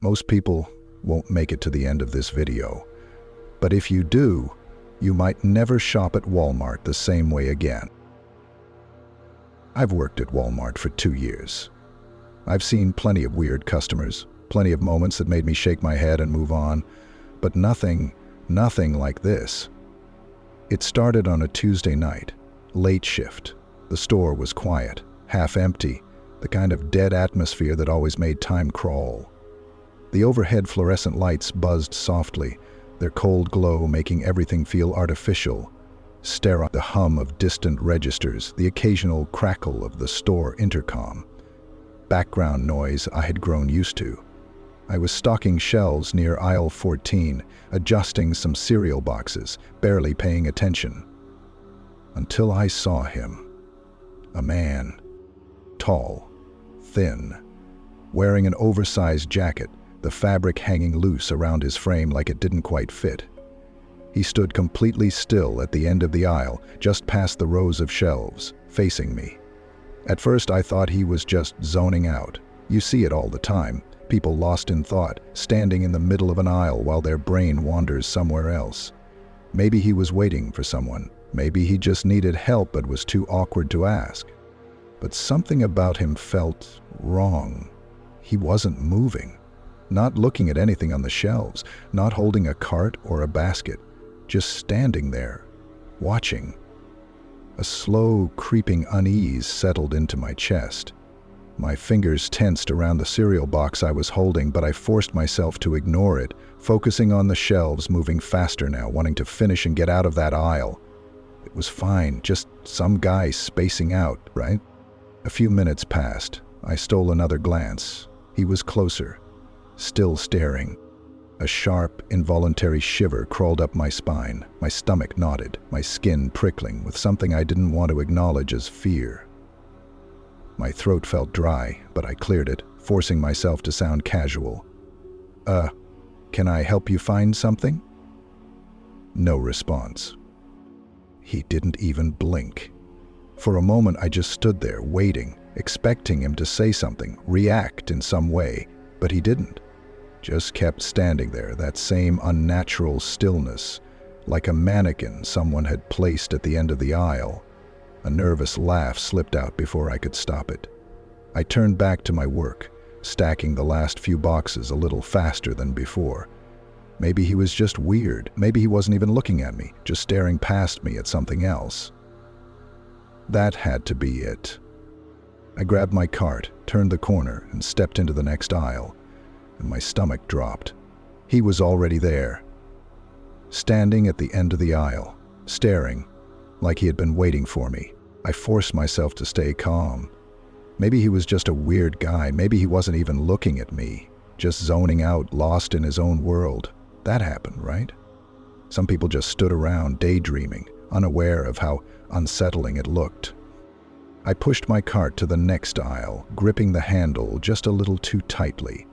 Most people won't make it to the end of this video, but if you do, you might never shop at Walmart the same way again. I've worked at Walmart for 2 years. I've seen plenty of weird customers, plenty of moments that made me shake my head and move on, but nothing like this. It started on a Tuesday night, late shift. The store was quiet, half empty, the kind of dead atmosphere that always made time crawl. The overhead fluorescent lights buzzed softly, their cold glow making everything feel artificial. Sterile, the hum of distant registers, the occasional crackle of the store intercom. Background noise I had grown used to. I was stocking shelves near aisle 14, adjusting some cereal boxes, barely paying attention. Until I saw him. A man. Tall. Thin. Wearing an oversized jacket, the fabric hanging loose around his frame like it didn't quite fit. He stood completely still at the end of the aisle, just past the rows of shelves, facing me. At first I thought he was just zoning out. You see it all the time. People lost in thought, standing in the middle of an aisle while their brain wanders somewhere else. Maybe he was waiting for someone. Maybe he just needed help but was too awkward to ask. But something about him felt wrong. He wasn't moving. Not looking at anything on the shelves, not holding a cart or a basket, just standing there, watching. A slow, creeping unease settled into my chest. My fingers tensed around the cereal box I was holding, but I forced myself to ignore it, focusing on the shelves, moving faster now, wanting to finish and get out of that aisle. It was fine, just some guy spacing out, right? A few minutes passed. I stole another glance. He was closer, still staring. A sharp, involuntary shiver crawled up my spine. My stomach knotted, my skin prickling with something I didn't want to acknowledge as fear. My throat felt dry, but I cleared it, forcing myself to sound casual. Can I help you find something?" No response. He didn't even blink. For a moment I just stood there, waiting, expecting him to say something, react in some way, but he didn't. Just kept standing there, that same unnatural stillness, like a mannequin someone had placed at the end of the aisle. A nervous laugh slipped out before I could stop it. I turned back to my work, stacking the last few boxes a little faster than before. Maybe he was just weird. Maybe he wasn't even looking at me, just staring past me at something else. That had to be it. I grabbed my cart, turned the corner, and stepped into the next aisle. And my stomach dropped. He was already there, standing at the end of the aisle, staring, like he had been waiting for me. I forced myself to stay calm. Maybe he was just a weird guy. Maybe he wasn't even looking at me, just zoning out, lost in his own world. That happened, right? Some people just stood around, daydreaming, unaware of how unsettling it looked. I pushed my cart to the next aisle, gripping the handle just a little too tightly.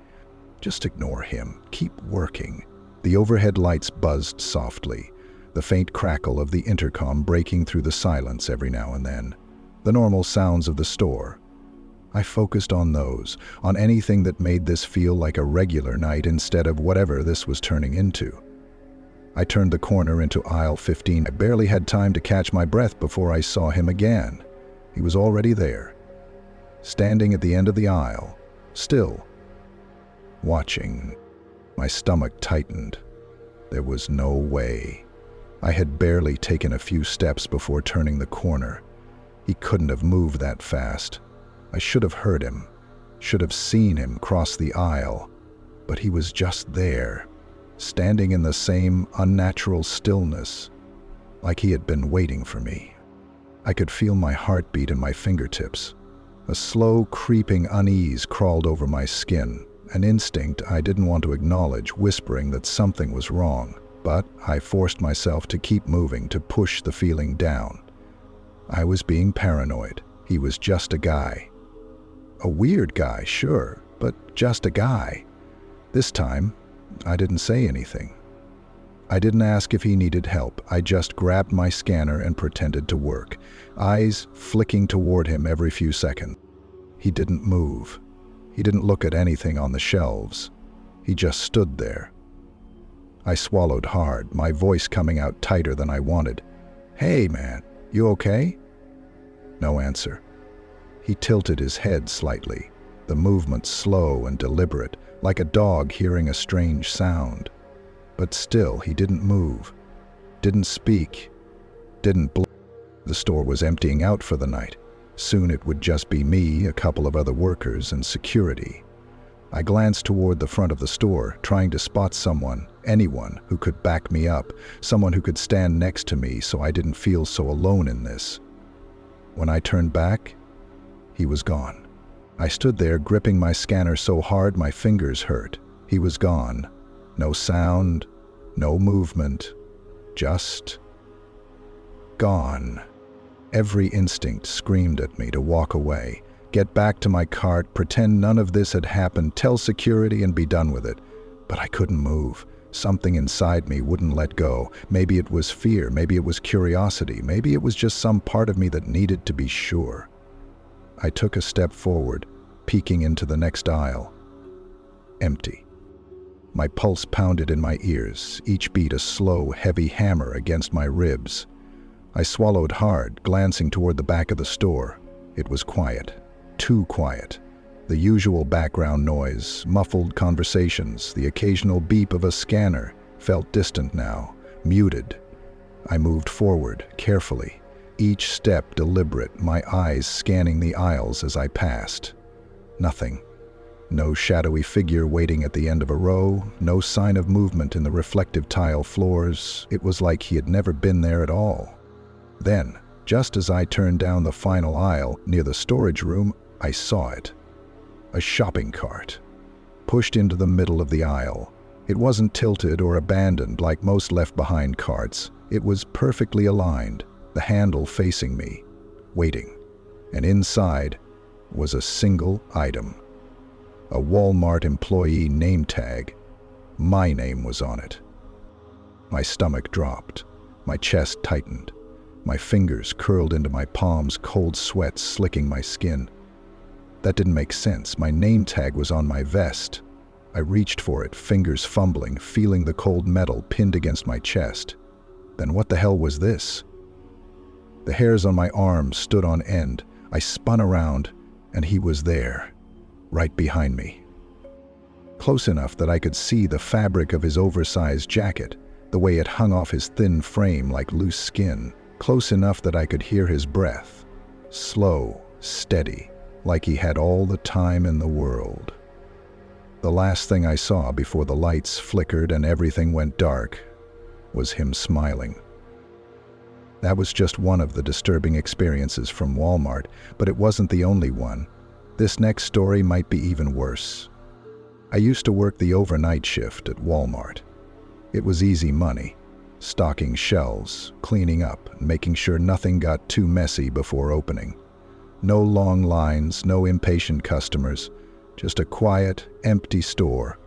Just ignore him. Keep working. The overhead lights buzzed softly, the faint crackle of the intercom breaking through the silence every now and then. The normal sounds of the store. I focused on those, on anything that made this feel like a regular night instead of whatever this was turning into. I turned the corner into aisle 15. I barely had time to catch my breath before I saw him again. He was already there, standing at the end of the aisle, still, watching. My stomach tightened. There was no way. I had barely taken a few steps before turning the corner. He couldn't have moved that fast. I should have heard him, should have seen him cross the aisle, but he was just there, standing in the same unnatural stillness, like he had been waiting for me. I could feel my heartbeat in my fingertips. A slow, creeping unease crawled over my skin, an instinct I didn't want to acknowledge, whispering that something was wrong, but I forced myself to keep moving, to push the feeling down. I was being paranoid. He was just a guy. A weird guy, sure, but just a guy. This time, I didn't say anything. I didn't ask if he needed help. I just grabbed my scanner and pretended to work, eyes flicking toward him every few seconds. He didn't move. He didn't look at anything on the shelves. He just stood there. I swallowed hard, my voice coming out tighter than I wanted. "Hey, man, you okay?" No answer. He tilted his head slightly, the movement slow and deliberate, like a dog hearing a strange sound. But still, he didn't move, didn't speak, didn't blink. The store was emptying out for the night. Soon it would just be me, a couple of other workers, and security. I glanced toward the front of the store, trying to spot someone, anyone, who could back me up, someone who could stand next to me so I didn't feel so alone in this. When I turned back, he was gone. I stood there gripping my scanner so hard my fingers hurt. He was gone. No sound, no movement, just gone. Every instinct screamed at me to walk away, get back to my cart, pretend none of this had happened, tell security and be done with it. But I couldn't move. Something inside me wouldn't let go. Maybe it was fear, maybe it was curiosity, maybe it was just some part of me that needed to be sure. I took a step forward, peeking into the next aisle. Empty. My pulse pounded in my ears, each beat a slow, heavy hammer against my ribs. I swallowed hard, glancing toward the back of the store. It was quiet. Too quiet. The usual background noise, muffled conversations, the occasional beep of a scanner felt distant now, muted. I moved forward, carefully, each step deliberate, my eyes scanning the aisles as I passed. Nothing. No shadowy figure waiting at the end of a row, no sign of movement in the reflective tile floors. It was like he had never been there at all. Then, just as I turned down the final aisle near the storage room, I saw it. A shopping cart, pushed into the middle of the aisle. It wasn't tilted or abandoned like most left-behind carts. It was perfectly aligned, the handle facing me, waiting. And inside was a single item. A Walmart employee name tag. My name was on it. My stomach dropped. My chest tightened. My fingers curled into my palms, cold sweat slicking my skin. That didn't make sense. My name tag was on my vest. I reached for it, fingers fumbling, feeling the cold metal pinned against my chest. Then what the hell was this? The hairs on my arms stood on end. I spun around, and he was there, right behind me. Close enough that I could see the fabric of his oversized jacket, the way it hung off his thin frame like loose skin. Close enough that I could hear his breath, slow, steady, like he had all the time in the world. The last thing I saw before the lights flickered and everything went dark was him smiling. That was just one of the disturbing experiences from Walmart, but it wasn't the only one. This next story might be even worse. I used to work the overnight shift at Walmart. It was easy money. Stocking shelves, cleaning up, and making sure nothing got too messy before opening. No long lines, no impatient customers, just a quiet, empty store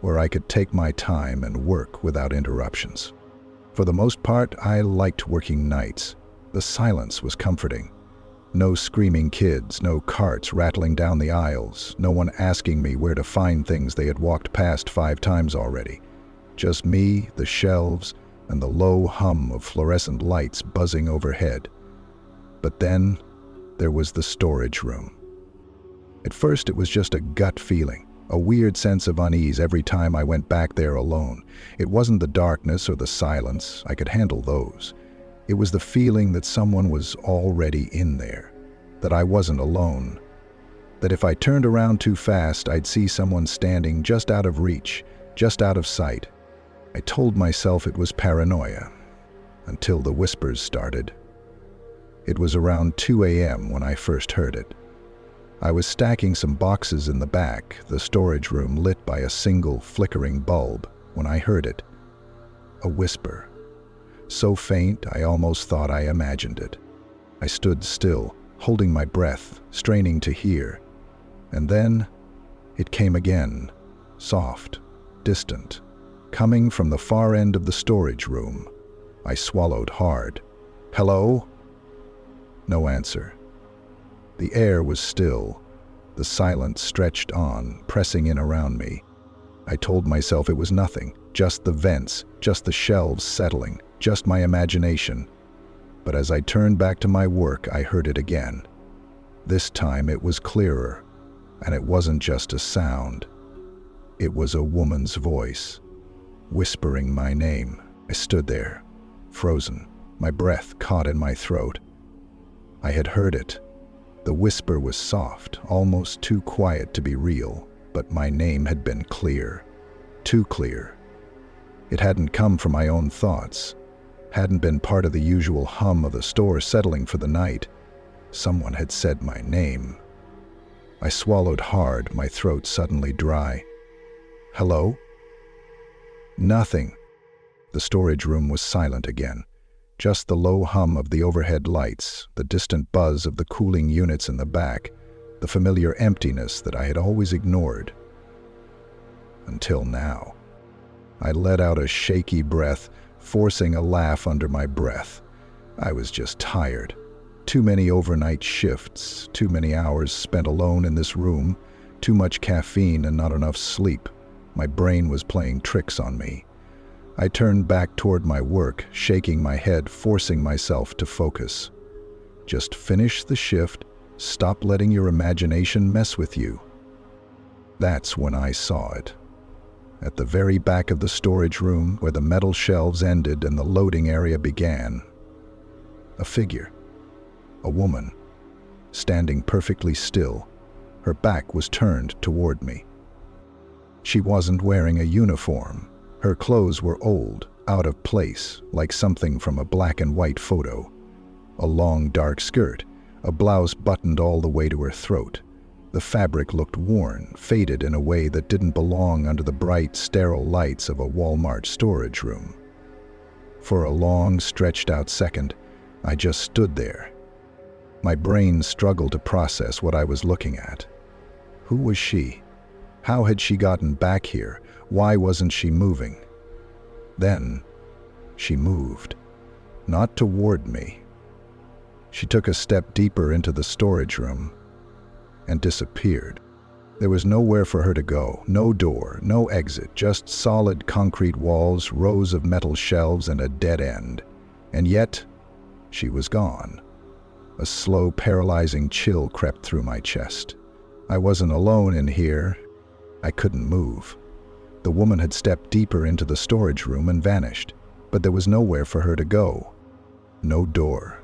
where I could take my time and work without interruptions. For the most part, I liked working nights. The silence was comforting. No screaming kids, no carts rattling down the aisles, no one asking me where to find things they had walked past 5 times already. Just me, the shelves, and the low hum of fluorescent lights buzzing overhead. But then, there was the storage room. At first it was just a gut feeling, a weird sense of unease every time I went back there alone. It wasn't the darkness or the silence, I could handle those. It was the feeling that someone was already in there, that I wasn't alone, that if I turned around too fast I'd see someone standing just out of reach, just out of sight. I told myself it was paranoia, until the whispers started. It was around 2 a.m. when I first heard it. I was stacking some boxes in the back, the storage room lit by a single flickering bulb, when I heard it. A whisper. So faint I almost thought I imagined it. I stood still, holding my breath, straining to hear. And then, it came again, soft, distant, coming from the far end of the storage room. I swallowed hard. "Hello?" No answer. The air was still. The silence stretched on, pressing in around me. I told myself it was nothing, just the vents, just the shelves settling, just my imagination. But as I turned back to my work, I heard it again. This time it was clearer, and it wasn't just a sound. It was a woman's voice, whispering my name. I stood there, frozen, my breath caught in my throat. I had heard it. The whisper was soft, almost too quiet to be real, but my name had been clear, too clear. It hadn't come from my own thoughts, hadn't been part of the usual hum of the store settling for the night. Someone had said my name. I swallowed hard, my throat suddenly dry. Hello? Nothing. The storage room was silent again. Just the low hum of the overhead lights, the distant buzz of the cooling units in the back, the familiar emptiness that I had always ignored. Until now. I let out a shaky breath, forcing a laugh under my breath. I was just tired. Too many overnight shifts, too many hours spent alone in this room, too much caffeine and not enough sleep. My brain was playing tricks on me. I turned back toward my work, shaking my head, forcing myself to focus. Just finish the shift, stop letting your imagination mess with you. That's when I saw it. At the very back of the storage room, where the metal shelves ended and the loading area began, a figure, a woman, standing perfectly still. Her back was turned toward me. She wasn't wearing a uniform. Her clothes were old, out of place, like something from a black and white photo. A long dark skirt, a blouse buttoned all the way to her throat. The fabric looked worn, faded in a way that didn't belong under the bright, sterile lights of a Walmart storage room. For a long, stretched-out second, I just stood there. My brain struggled to process what I was looking at. Who was she? How had she gotten back here? Why wasn't she moving? Then, she moved. Not toward me. She took a step deeper into the storage room and disappeared. There was nowhere for her to go, no door, no exit, just solid concrete walls, rows of metal shelves, and a dead end. And yet, she was gone. A slow, paralyzing chill crept through my chest. I wasn't alone in here. I couldn't move. The woman had stepped deeper into the storage room and vanished, but there was nowhere for her to go. No door,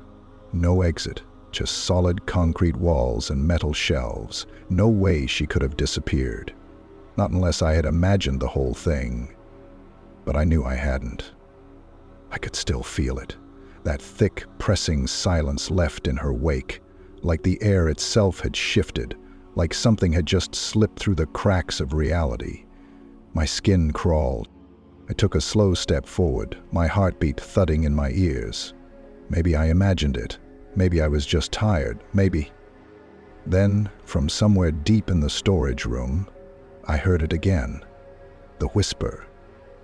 no exit, just solid concrete walls and metal shelves. No way she could have disappeared. Not unless I had imagined the whole thing. But I knew I hadn't. I could still feel it. That thick, pressing silence left in her wake, like the air itself had shifted, like something had just slipped through the cracks of reality. My skin crawled. I took a slow step forward, my heartbeat thudding in my ears. Maybe I imagined it. Maybe I was just tired. Maybe. Then, from somewhere deep in the storage room, I heard it again. The whisper.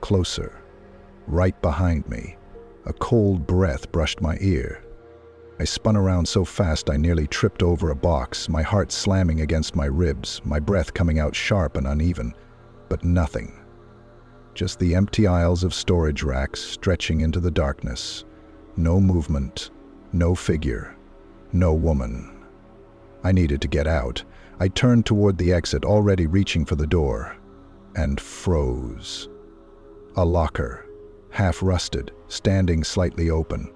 Closer. Right behind me. A cold breath brushed my ear. I spun around so fast I nearly tripped over a box, my heart slamming against my ribs, my breath coming out sharp and uneven. But nothing. Just the empty aisles of storage racks stretching into the darkness. No movement, no figure, no woman. I needed to get out. I turned toward the exit, already reaching for the door, and froze. A locker, half rusted, standing slightly open.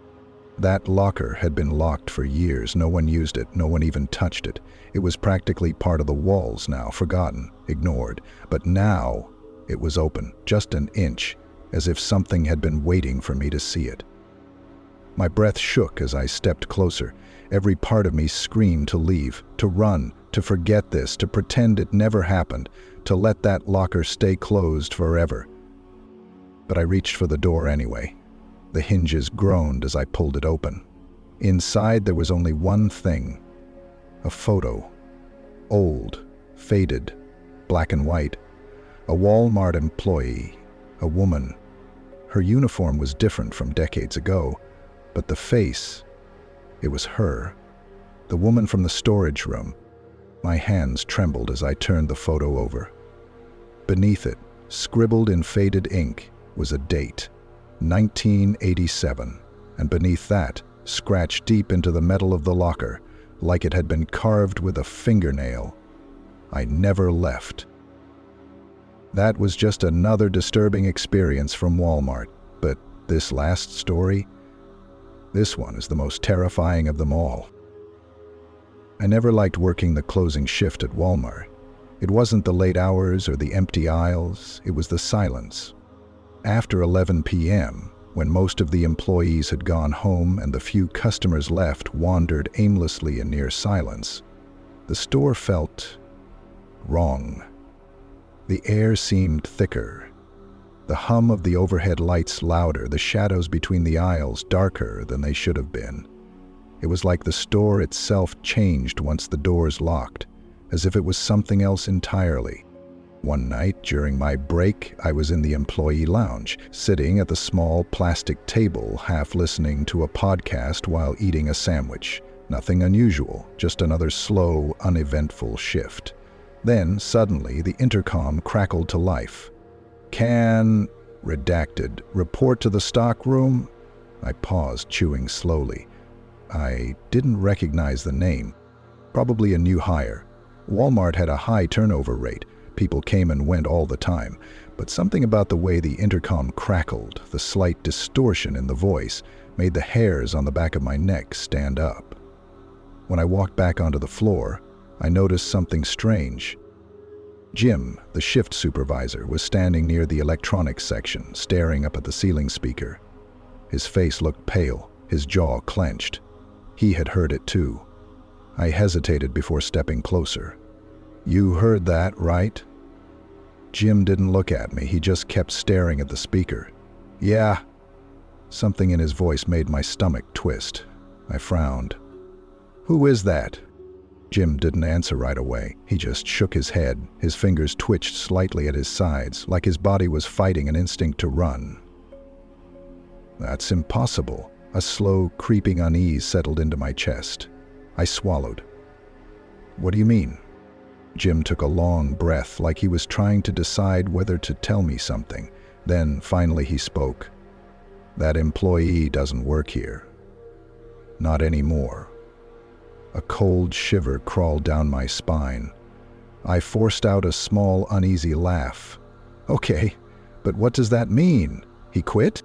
That locker had been locked for years. No one used it, no one even touched it. It was practically part of the walls now, forgotten, ignored. But now, it was open, just an inch, as if something had been waiting for me to see it. My breath shook as I stepped closer. Every part of me screamed to leave, to run, to forget this, to pretend it never happened, to let that locker stay closed forever. But I reached for the door anyway. The hinges groaned as I pulled it open. Inside there was only one thing. A photo. Old, faded, black and white. A Walmart employee. A woman. Her uniform was different from decades ago, but the face, it was her. The woman from the storage room. My hands trembled as I turned the photo over. Beneath it, Scribbled in faded ink was a date, 1987, and beneath that, scratched deep into the metal of the locker, like it had been carved with a fingernail, "I never left." That was just another disturbing experience from Walmart, but this last story, this one is the most terrifying of them all. I never liked working the closing shift at Walmart. It wasn't the late hours or the empty aisles, it was the silence. After 11 p.m., when most of the employees had gone home and the few customers left wandered aimlessly in near silence, the store felt wrong. The air seemed thicker, the hum of the overhead lights louder, the shadows between the aisles darker than they should have been. It was like the store itself changed once the doors locked, as if it was something else entirely. One night, during my break, I was in the employee lounge, sitting at the small plastic table, half listening to a podcast while eating a sandwich. Nothing unusual, just another slow, uneventful shift. Then, suddenly, the intercom crackled to life. "Can, redacted, report to the stock room?" I paused, chewing slowly. I didn't recognize the name. Probably a new hire. Walmart had a high turnover rate. People came and went all the time. But something about the way the intercom crackled, the slight distortion in the voice, made the hairs on the back of my neck stand up. When I walked back onto the floor, I noticed something strange. Jim, the shift supervisor, was standing near the electronics section, staring up at the ceiling speaker. His face looked pale, his jaw clenched. He had heard it too. I hesitated before stepping closer. "You heard that, right?" Jim didn't look at me, he just kept staring at the speaker. "Yeah." Something in his voice made my stomach twist. I frowned. "Who is that?" Jim didn't answer right away. He just shook his head. His fingers twitched slightly at his sides, like his body was fighting an instinct to run. "That's impossible." A slow, creeping unease settled into my chest. I swallowed. "What do you mean?" Jim took a long breath, like he was trying to decide whether to tell me something. Then, finally, he spoke. "That employee doesn't work here. Not anymore." A cold shiver crawled down my spine. I forced out a small, uneasy laugh. "Okay, but what does that mean? He quit?"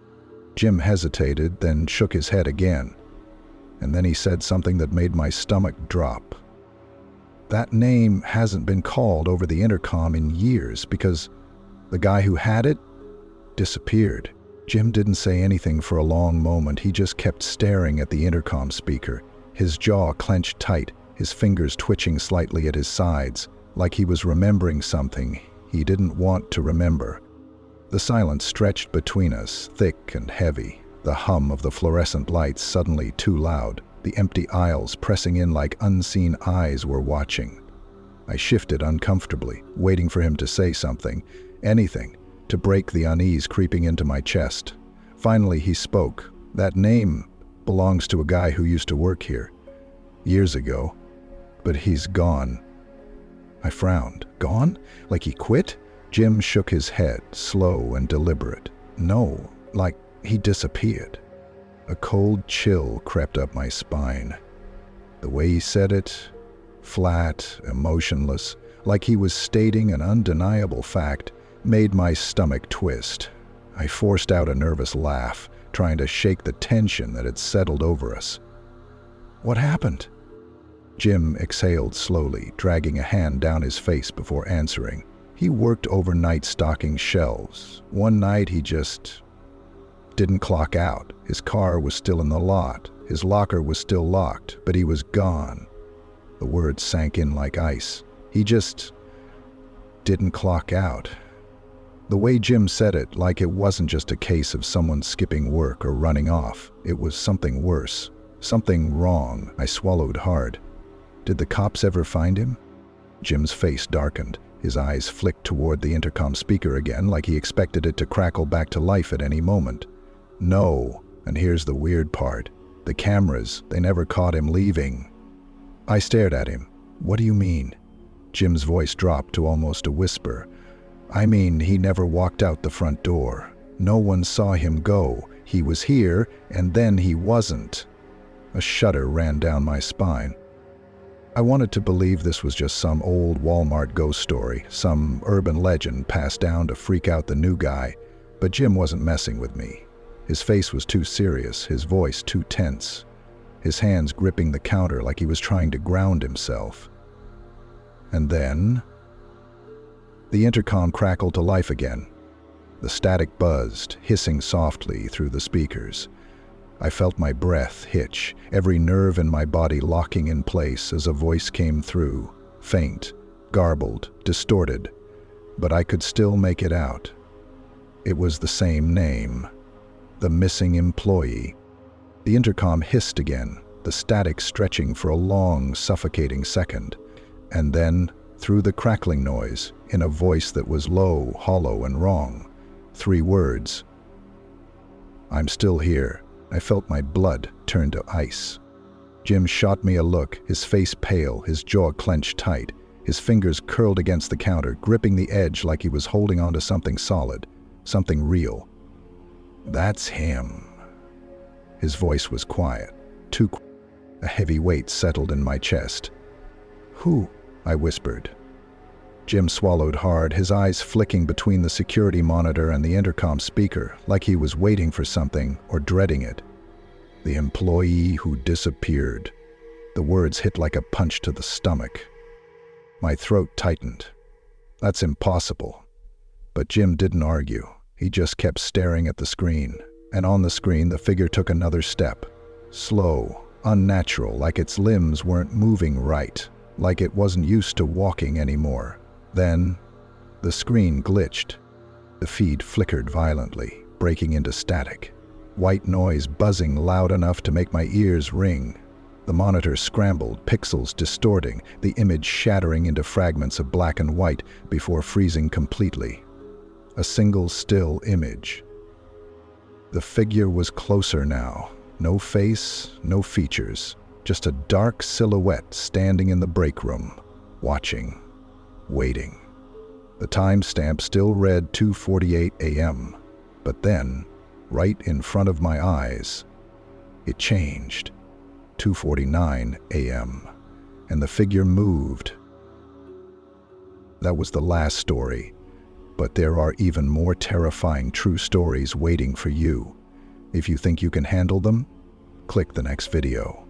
Jim hesitated, then shook his head again. And then he said something that made my stomach drop. "That name hasn't been called over the intercom in years because the guy who had it disappeared." Jim didn't say anything for a long moment. He just kept staring at the intercom speaker, his jaw clenched tight, his fingers twitching slightly at his sides, like he was remembering something he didn't want to remember. The silence stretched between us, thick and heavy, the hum of the fluorescent lights suddenly too loud, the empty aisles pressing in like unseen eyes were watching. I shifted uncomfortably, waiting for him to say something, anything, to break the unease creeping into my chest. Finally he spoke. "That name belongs to a guy who used to work here. Years ago. But he's gone." I frowned. "Gone? Like he quit?" Jim shook his head, slow and deliberate. "No, like he disappeared." A cold chill crept up my spine. The way he said it, flat, emotionless, like he was stating an undeniable fact, made my stomach twist. I forced out a nervous laugh, trying to shake the tension that had settled over us. "What happened?" Jim exhaled slowly, dragging a hand down his face before answering. He worked overnight stocking shelves. One night he just didn't clock out. His car was still in the lot. His locker was still locked, but he was gone. The words sank in like ice. He just didn't clock out. The way Jim said it, like it wasn't just a case of someone skipping work or running off. It was something worse. Something wrong. I swallowed hard. "Did the cops ever find him?" Jim's face darkened. His eyes flicked toward the intercom speaker again, like he expected it to crackle back to life at any moment. "No, and here's the weird part. The cameras, they never caught him leaving." I stared at him. "What do you mean?" Jim's voice dropped to almost a whisper. I mean, he never walked out the front door. No one saw him go. He was here, and then he wasn't. A shudder ran down my spine. I wanted to believe this was just some old Walmart ghost story, some urban legend passed down to freak out the new guy, but Jim wasn't messing with me. His face was too serious, his voice too tense, his hands gripping the counter like he was trying to ground himself. And then the intercom crackled to life again. The static buzzed, hissing softly through the speakers. I felt my breath hitch, every nerve in my body locking in place as a voice came through, faint, garbled, distorted, but I could still make it out. It was the same name, the missing employee. The intercom hissed again, the static stretching for a long, suffocating second, and then, through the crackling noise, in a voice that was low, hollow, and wrong, 3 words. "I'm still here." I felt my blood turn to ice. Jim shot me a look, his face pale, his jaw clenched tight, his fingers curled against the counter, gripping the edge like he was holding onto something solid, something real. "That's him." His voice was quiet, too quiet. A heavy weight settled in my chest. "Who?" I whispered. Jim swallowed hard, his eyes flicking between the security monitor and the intercom speaker, like he was waiting for something or dreading it. "The employee who disappeared." The words hit like a punch to the stomach. My throat tightened. "That's impossible." But Jim didn't argue. He just kept staring at the screen. And on the screen, the figure took another step. Slow, unnatural, like its limbs weren't moving right, like it wasn't used to walking anymore. Then, the screen glitched. The feed flickered violently, breaking into static. White noise buzzing loud enough to make my ears ring. The monitor scrambled, pixels distorting, the image shattering into fragments of black and white before freezing completely. A single still image. The figure was closer now. No face, no features. Just a dark silhouette standing in the break room, watching. Waiting. The timestamp still read 2:48 a.m., but then, right in front of my eyes, it changed. 2:49 a.m., and the figure moved. That was the last story, but there are even more terrifying true stories waiting for you. If you think you can handle them, click the next video.